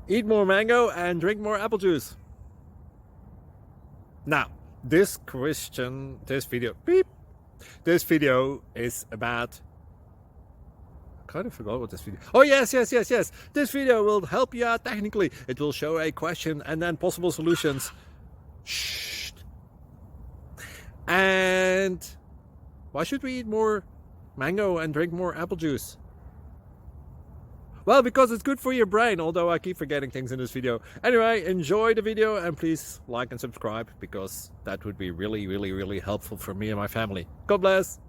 Eat more mango and drink more apple juice. Now, this video is about, I kind of forgot what this video. Oh, yes. This video will help you out technically. It will show a question and then possible solutions. Shh. And why should we eat more mango and drink more apple juice? Well, because it's good for your brain, although I keep forgetting things in this video. Anyway, enjoy the video and please like and subscribe, because that would be really helpful for me and my family. God bless!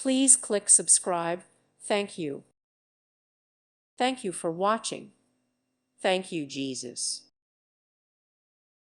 Please click subscribe. Thank you. Thank you for watching. Thank you, Jesus.